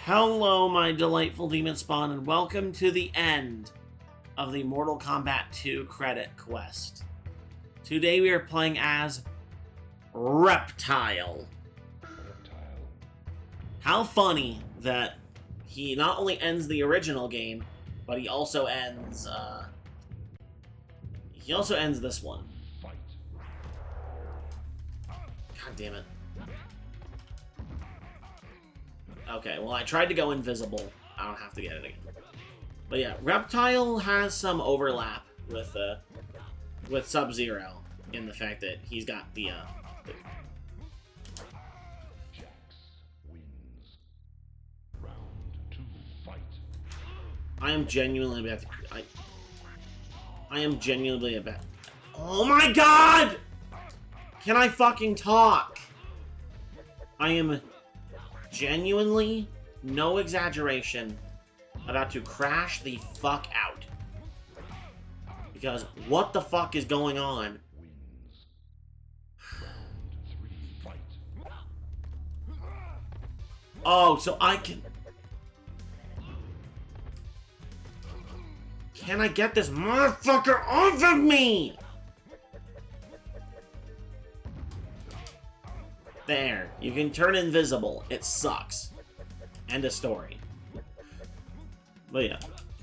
Hello, my delightful demon spawn, and welcome to the end of the Mortal Kombat 2 credit quest. Today we are playing as Reptile. How funny that he not only ends the original game, but he also ends this one. God damn it. Okay, well, I tried to go invisible. I don't have to get it again. But yeah, Reptile has some overlap with Sub-Zero in the fact that he's got the I am genuinely about to... I am genuinely about... Oh my god! Can I fucking talk? I am genuinely, no exaggeration, about to crash the fuck out. Because what the fuck is going on? Oh, so I can... Can I get this motherfucker off of me? There. You can turn invisible. It sucks. End of story. But yeah.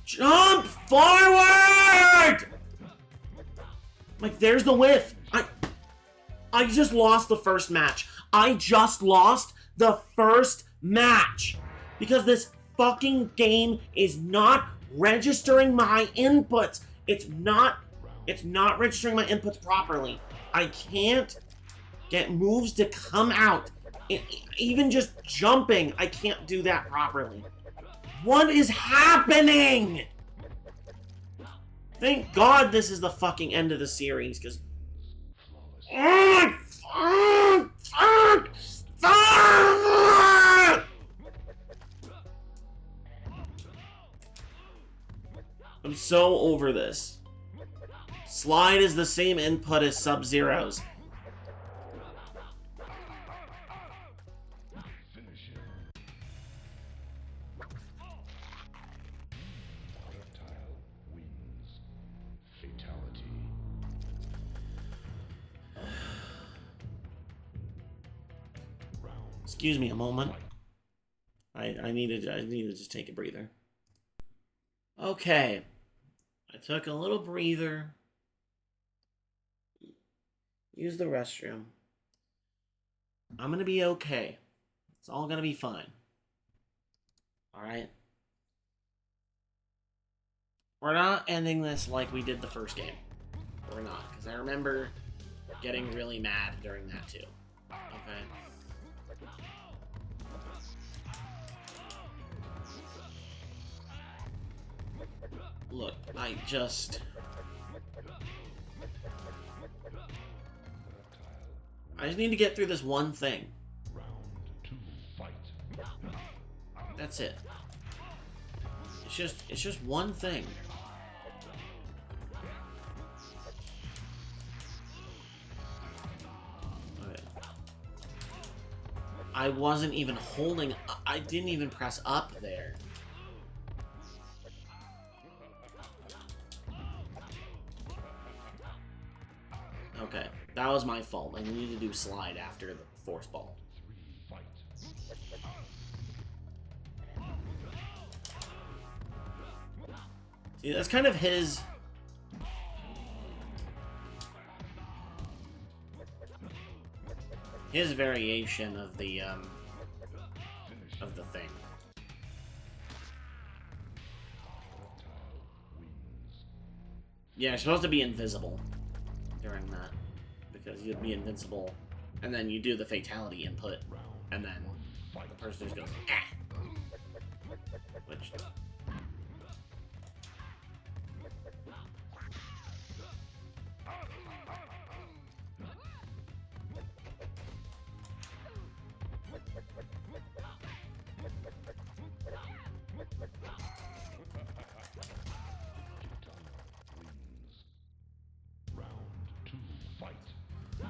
Jump forward! Like, there's the whiff. I just lost the first match. I just lost the first match. Because this fucking game is not registering my inputs. It's not registering my inputs properly. I can't get moves to come out. Even just jumping, I can't do that properly. What is happening? Thank God this is the fucking end of the series, because... I'm so over this. Slide is the same input as Sub-Zero's. Excuse me a moment. I need to just take a breather. Okay. I took a little breather. Use the restroom. I'm gonna be okay. It's all gonna be fine. Alright? We're not ending this like we did the first game. We're not, because I remember getting really mad during that too. Okay? Look, I just need to get through this one thing. That's it. It's just one thing. Okay. I wasn't even holding... I didn't even press up there. Okay, that was my fault. I needed to do slide after the force ball. See, that's kind of his... his variation of the thing. Yeah, you're supposed to be invisible during that, because you'd be invincible, and then you do the fatality input, and then the person just goes, ah! Which...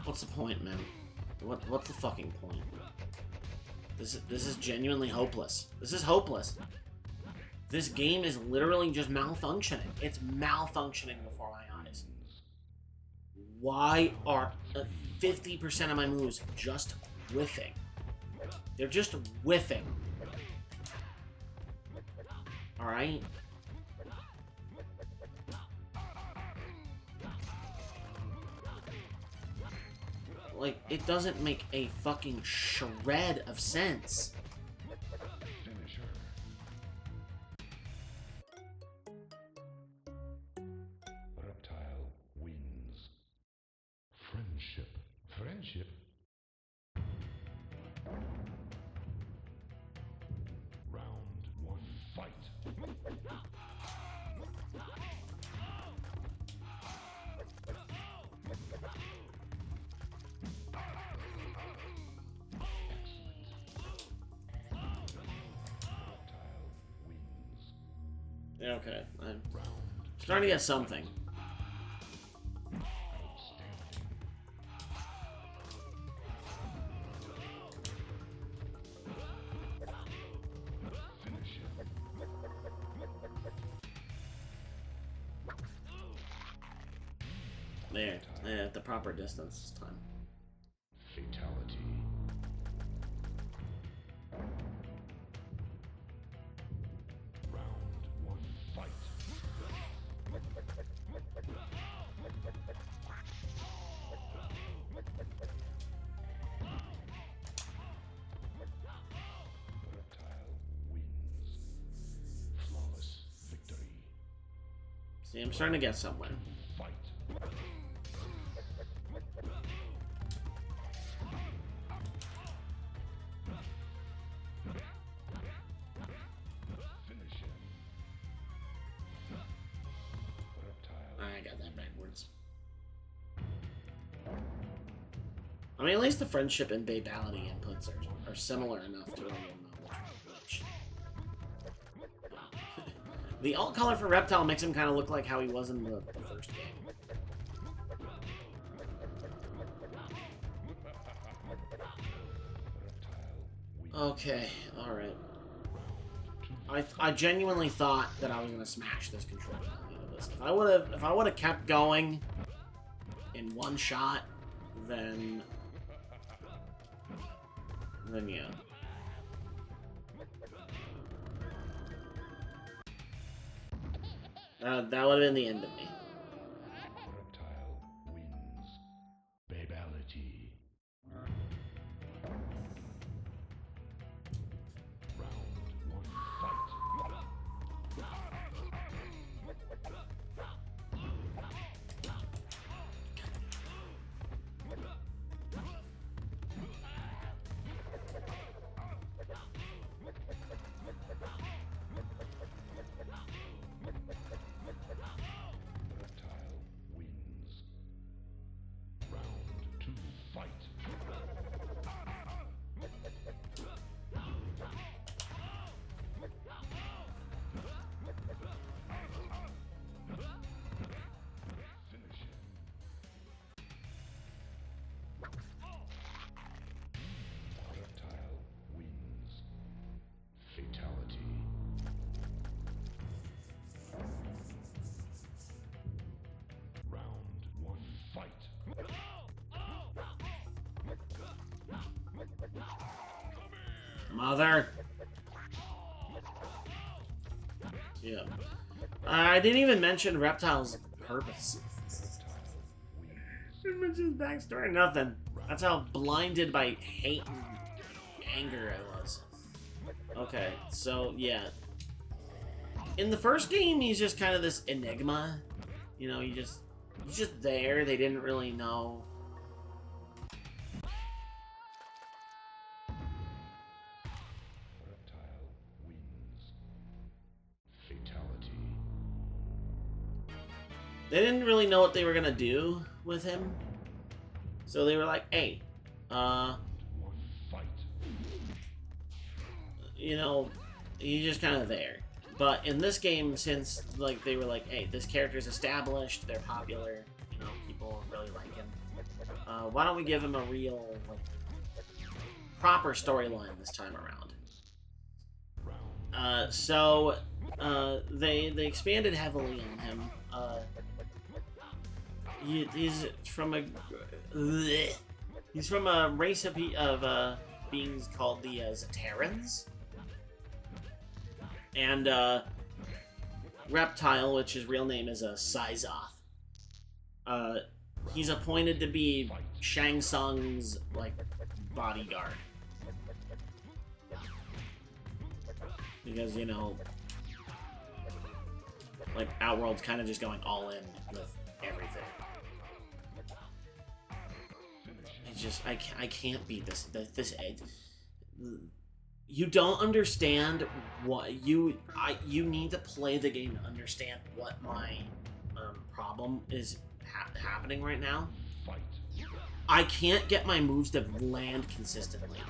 What's the point, man? What's the fucking point? This is genuinely hopeless. This is hopeless. This game is literally just malfunctioning. It's malfunctioning before my eyes. Why are 50% of my moves just whiffing? They're just whiffing. Alright? Like, it doesn't make a fucking shred of sense. Reptile wins. Friendship. Friendship? Round one, fight. Okay, I'm starting to get something. There, at the proper distance this time. Fatality. Round one, fight. Reptile wins. Flawless victory. See, I'm starting to get somewhere. Fight. Finish him. Reptile. I got that backwards. I mean, at least the friendship and babality inputs are similar enough to where you'll know which. The alt color for Reptile makes him kind of look like how he was in the first game. Okay, alright. I genuinely thought that I was gonna smash this controller at the end of this. If I would have kept going in one shot, then yeah. That would have been the end of me. Reptile wins. Babality. Round one, fight. Reptile wins. Round two, fight. Finish him. Reptile wins. Fatality. Round one, fight. Mother. Yeah. I didn't even mention Reptile's purpose. Didn't mention his backstory. Nothing. That's how blinded by hate and anger I was. Okay, so yeah. In the first game, he's just kind of this enigma. You know, he's just there. They didn't really know. Reptile wins. Fatality. They didn't really know what they were gonna do with him. So they were like, hey, One, fight. you know, he's just kind of there. But in this game, since like they were like, hey, this character's established, they're popular, you know, people really like him. Why don't we give him a real like proper storyline this time around. They expanded heavily on him. He's from a race of beings called the Zaterans, and Reptile, which his real name is Sizoth. He's appointed to be Shang Tsung's bodyguard. Because, you know, Outworld's kind of just going all in with everything. It's just, I can't beat this you don't understand what you need to play the game to understand what my problem is happening right now. I can't get my moves to land consistently.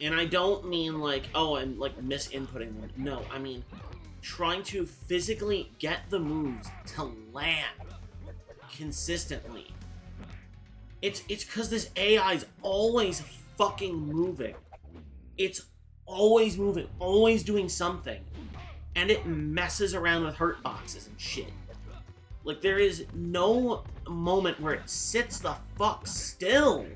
And I don't mean misinputting them. No, I mean trying to physically get the moves to land consistently. It's because this AI is always fucking moving. It's always moving, always doing something. And it messes around with hurt boxes and shit. There is no moment where it sits the fuck still.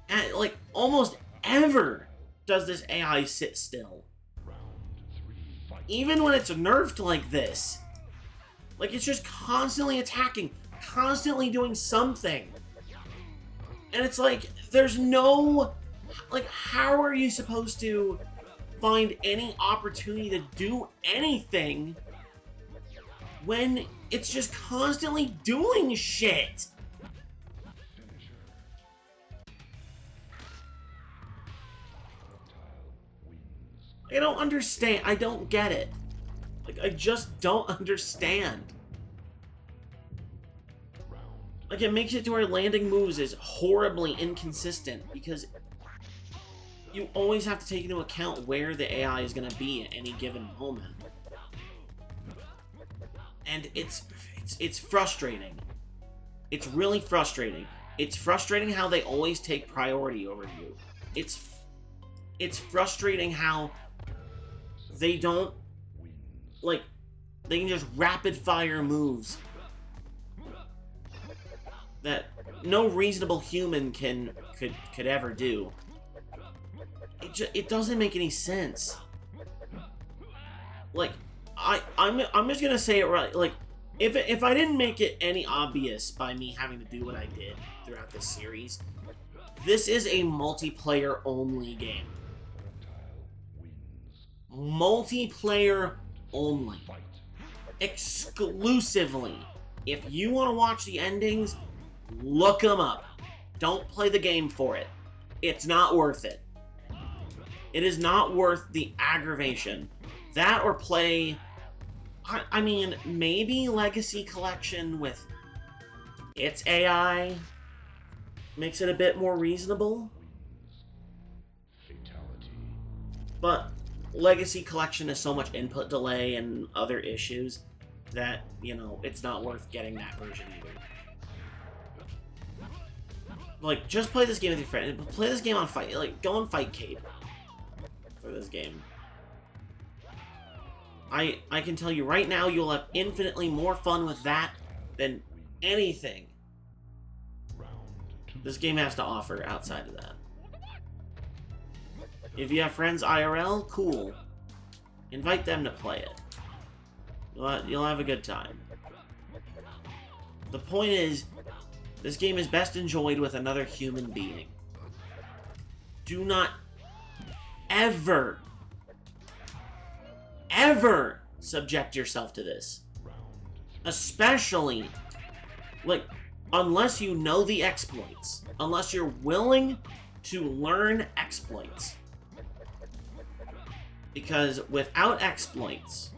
And, almost ever does this AI sit still. Even when it's nerfed like this. It's just constantly attacking, constantly doing something. And it's there's no... how are you supposed to find any opportunity to do anything when it's just constantly doing shit? I don't understand. I don't get it. I just don't understand. It makes it to where landing moves is horribly inconsistent because you always have to take into account where the AI is going to be at any given moment. And it's frustrating. It's really frustrating. It's frustrating how they always take priority over you. It's frustrating how they don't, they can just rapid fire moves that no reasonable human could ever do. It doesn't make any sense. I'm just gonna say it right. If I didn't make it any obvious by me having to do what I did throughout this series, this is a multiplayer only game. Multiplayer only. Exclusively. If you want to watch the endings, look them up. Don't play the game for it. It's not worth it. It is not worth the aggravation. That or play... I mean, maybe Legacy Collection with its AI makes it a bit more reasonable. But Legacy Collection has so much input delay and other issues that, you know, it's not worth getting that version either. Just play this game with your friend. Play this game on Fight. Go on Fightcade for this game. I can tell you right now, you'll have infinitely more fun with that than anything this game has to offer outside of that. If you have friends IRL, cool. Invite them to play it. You'll have a good time. The point is, this game is best enjoyed with another human being. Do not ever subject yourself to this. Especially, unless you know the exploits. Unless you're willing to learn exploits. Because without exploits,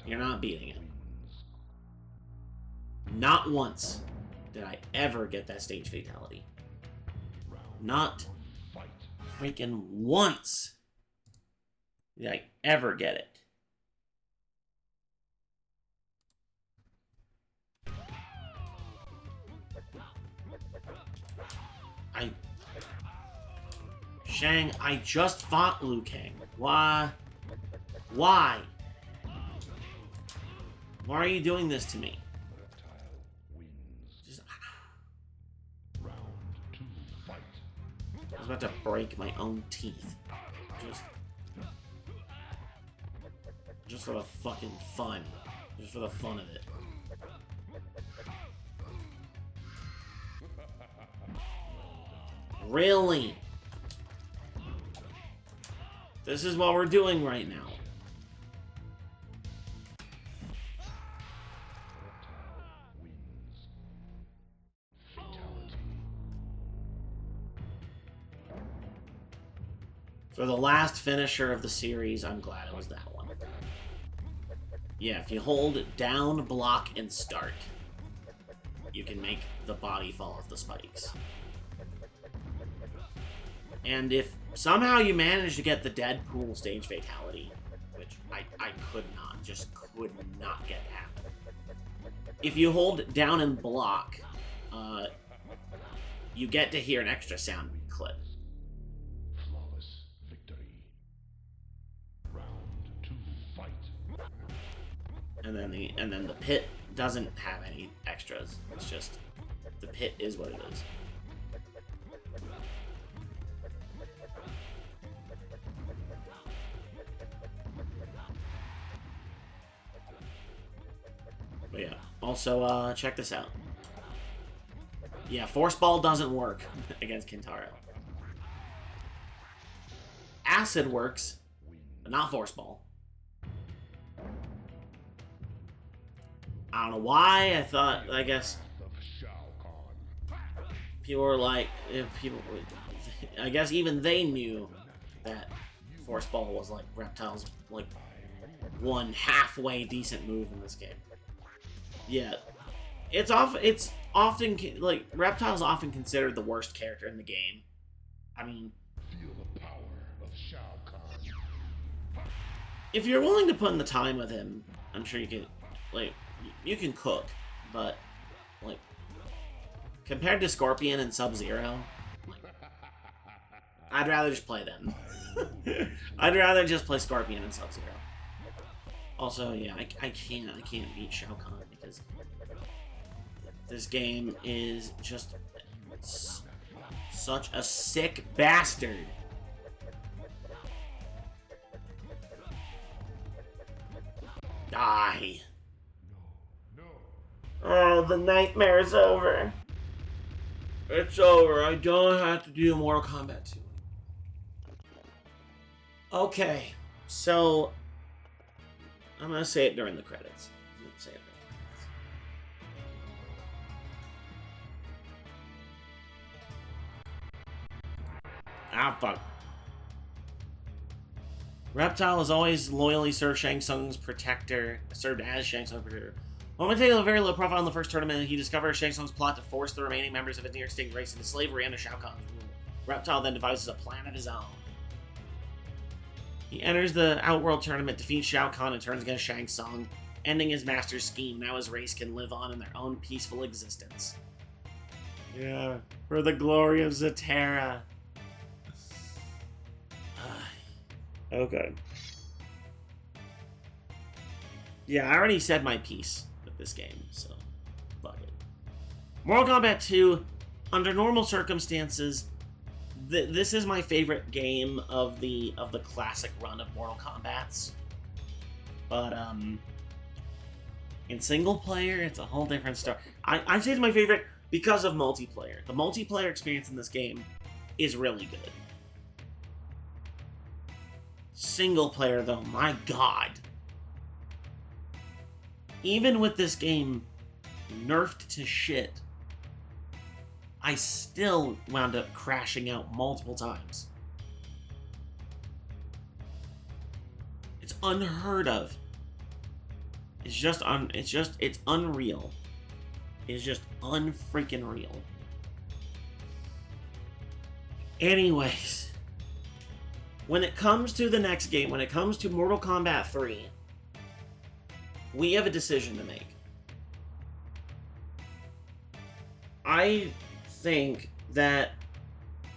you're not beating it. Not once did I ever get that stage fatality. Not freaking once did I ever get it. Shang, I just fought Liu Kang. Why? Why? Why are you doing this to me? Reptile wins. Just, Round 2, fight. I was about to break my own teeth. Just for the fucking fun. Just for the fun of it. Really? This is what we're doing right now. Reptile wins. Fatality. For the last finisher of the series, I'm glad it was that one. Yeah, if you hold down, block, and start, you can make the body fall off the spikes. And if somehow you manage to get the Deadpool stage fatality, which I could not get to happen. If you hold down and block, you get to hear an extra sound clip. Flawless victory. Round 2, fight. And then the pit doesn't have any extras. It's just the pit is what it is. But yeah, also check this out. Yeah, Force Ball doesn't work against Kintaro. Acid works, but not Force Ball. I don't know why. I guess Of Shao Kahn. people were like, I guess even they knew that Force Ball was like Reptile's like one halfway decent move in this game. Yeah, it's often like Reptile's often considered the worst character in the game. I mean, Feel the power of Shao Kahn. if you're willing to put in the time with him, I'm sure you can, like, you can cook, but, like, compared to Scorpion and Sub-Zero, like, I'd rather just play them. I'd rather just play Scorpion and Sub-Zero. Also, yeah, I can't beat Shao Kahn because this game is just such a sick bastard. Die. No. Oh, the nightmare's over. It's over. I don't have to do Mortal Kombat 2. Okay, so I'm gonna say it during the credits. I'm gonna say it during the credits. Ah, fuck. Reptile has always loyally served Shang Tsung's protector, served as Shang Tsung's protector. Momentarily a very low profile in the first tournament, he discovers Shang Tsung's plot to force the remaining members of his near-extinct race into slavery under Shao Kahn's rule. Reptile then devises a plan of his own. He enters the Outworld tournament, defeats Shao Kahn, and turns against Shang Tsung, ending his master's scheme. Now his race can live on in their own peaceful existence. Yeah, for the glory of Zatara. Okay. Yeah, I already said my piece with this game, so fuck it. Mortal Kombat 2, under normal circumstances, this is my favorite game of the classic run of Mortal Kombats. But in single player, it's a whole different story. I'd say it's my favorite because of multiplayer. The multiplayer experience in this game is really good. Single player, though, my god. Even with this game nerfed to shit, I still wound up crashing out multiple times. It's unheard of. It's unreal. It's just unfreaking real. Anyways, when it comes to the next game, when it comes to Mortal Kombat 3, we have a decision to make. I think that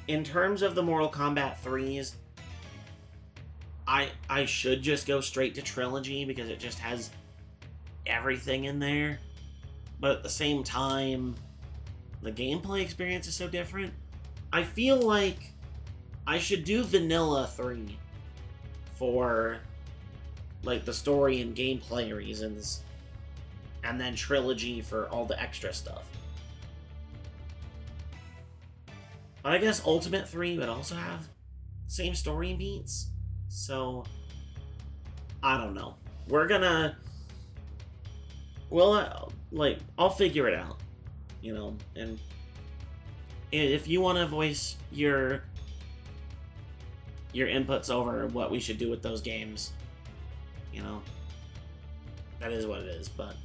in terms of the Mortal Kombat 3s, I should just go straight to Trilogy because it just has everything in there. But at the same time, the gameplay experience is so different. I feel like I should do Vanilla 3 for like the story and gameplay reasons, and then Trilogy for all the extra stuff. But I guess Ultimate 3 would also have the same story beats, so I don't know. I'll figure it out, you know, and if you want to voice your inputs over what we should do with those games, you know, that is what it is. But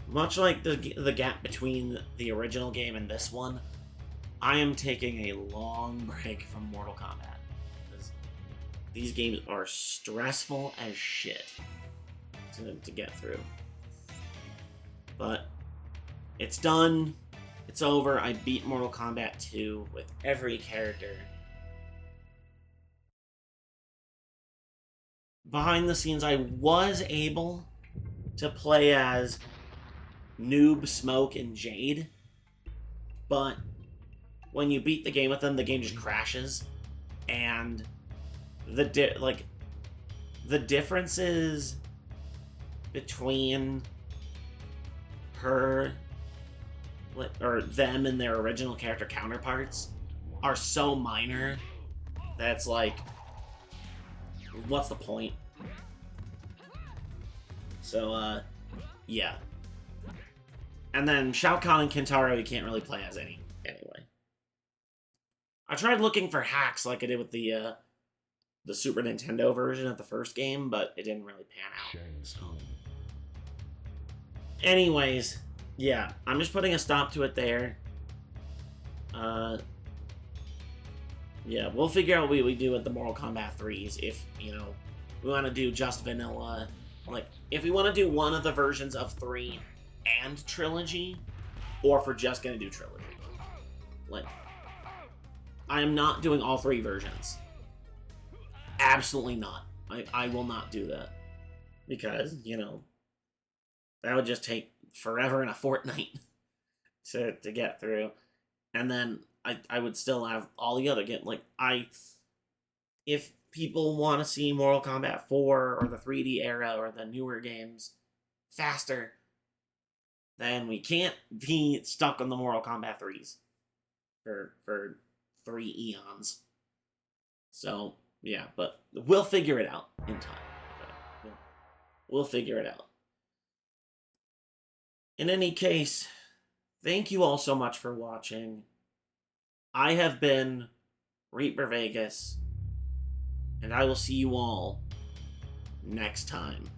much like the gap between the original game and this one, I am taking a long break from Mortal Kombat because these games are stressful as shit to get through. But it's done. It's over. I beat Mortal Kombat 2 with every character. Behind the scenes, I was able to play as Noob, Smoke, and Jade, but when you beat the game with them, the game just crashes, and the differences between her or them and their original character counterparts are so minor that it's like, what's the point? So, yeah. And then Shao Kahn and Kintaro you can't really play as anyway. I tried looking for hacks like I did with the Super Nintendo version of the first game, but it didn't really pan out. So. Anyways, yeah, I'm just putting a stop to it there. Yeah, we'll figure out what we do with the Mortal Kombat 3s if, you know, we want to do just vanilla. Like, if we want to do one of the versions of 3 and Trilogy, or if we're just going to do Trilogy. Like, I am not doing all 3 versions. Absolutely not. I will not do that. Because, you know, that would just take forever and a fortnight to get through. And then I would still have all the other games. Like, if people want to see Mortal Kombat 4 or the 3D era or the newer games faster, then we can't be stuck on the Mortal Kombat 3s for 3 eons. So, yeah, but we'll figure it out in time. Okay? We'll figure it out. In any case, thank you all so much for watching. I have been Reaper Vegas, and I will see you all next time.